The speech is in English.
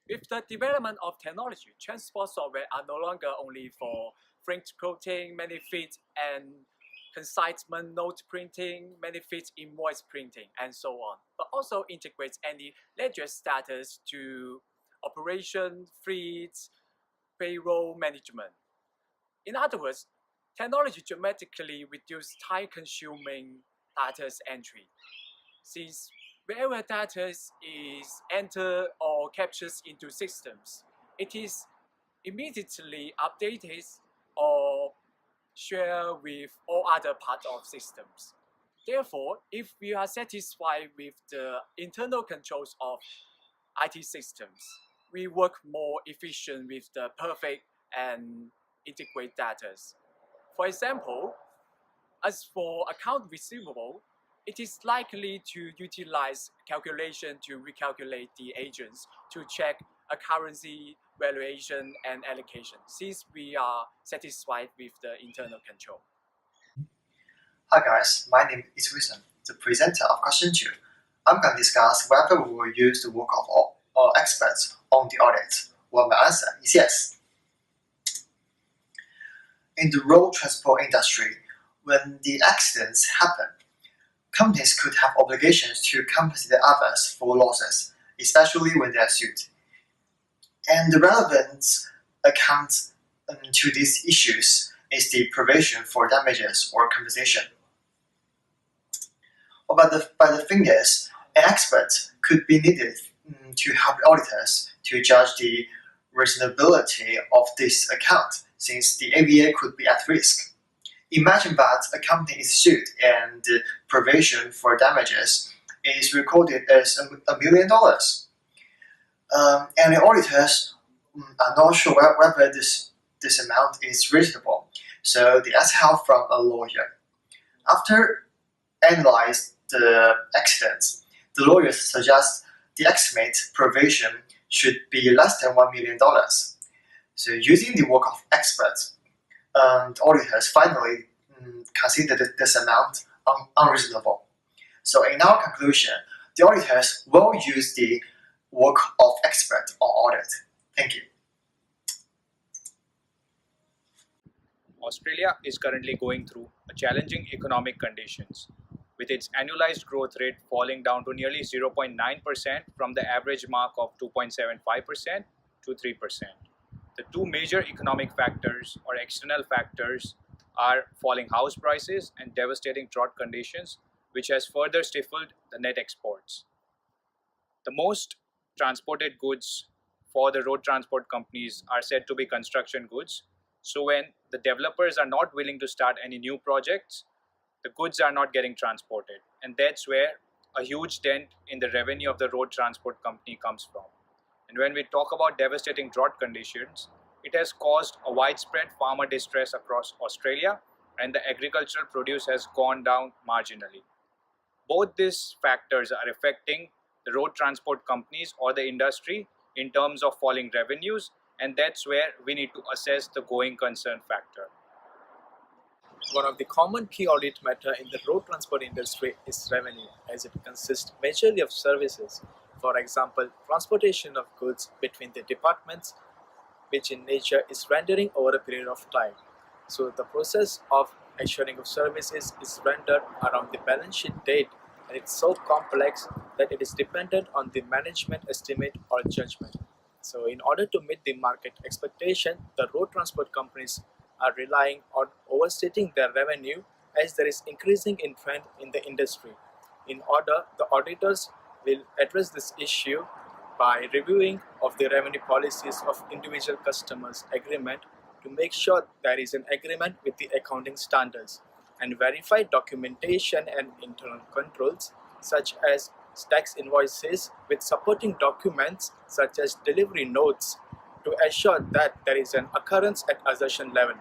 With the development of technology, transport software are no longer only for print quoting, benefit and consignment note printing, benefit invoice printing, and so on, but also integrates any ledger status to operation, fleets, payroll management. In other words, technology dramatically reduces time-consuming data entry, since wherever data is entered or captured into systems, it is immediately updated or shared with all other parts of systems. Therefore, if we are satisfied with the internal controls of IT systems, we work more efficient with the perfect and integrate data. For example, as for account receivable, it is likely to utilize calculation to recalculate the agents to check a currency valuation and allocation, since we are satisfied with the internal control. Hi guys, my name is Wilson, the presenter of question 2. I'm going to discuss whether we will use the work of all experts on the audit. Well, my answer is yes. In the road transport industry, when the accidents happen, companies could have obligations to compensate others for losses, especially when they are sued. And the relevant account to these issues is the provision for damages or compensation. But the thing is, an expert could be needed to help auditors to judge the reasonability of this account, since the AVA could be at risk. Imagine that a company is sued and the provision for damages is recorded as $1 million. And the auditors are not sure whether this amount is reasonable, so they ask help from a lawyer. After analyzing the accidents, the lawyers suggest the estimate provision should be less than $1 million. So using the work of experts, auditors finally considered this amount unreasonable. So in our conclusion, the auditors will use the work of experts on audit. Thank you. Australia is currently going through a challenging economic conditions, with its annualized growth rate falling down to nearly 0.9% from the average mark of 2.75% to 3%. The two major economic factors or external factors are falling house prices and devastating drought conditions, which has further stifled the net exports. The most transported goods for the road transport companies are said to be construction goods. So when the developers are not willing to start any new projects, the goods are not getting transported. And that's where a huge dent in the revenue of the road transport company comes from. And when we talk about devastating drought conditions, it has caused a widespread farmer distress across Australia, and the agricultural produce has gone down marginally. Both these factors are affecting the road transport companies or the industry in terms of falling revenues, and that's where we need to assess the going concern factor. One of the common key audit matter in the road transport industry is revenue, as it consists majorly of services. For example, transportation of goods between the departments, which in nature is rendering over a period of time. So the process of assuring of services is rendered around the balance sheet date, and it's so complex that it is dependent on the management estimate or judgment. So in order to meet the market expectation, the road transport companies are relying on overstating their revenue, as there is increasing in trend in the industry. In order, the auditors will address this issue by reviewing of the revenue policies of individual customers' agreement to make sure there is an agreement with the accounting standards, and verify documentation and internal controls such as tax invoices with supporting documents such as delivery notes to assure that there is an occurrence at assertion level.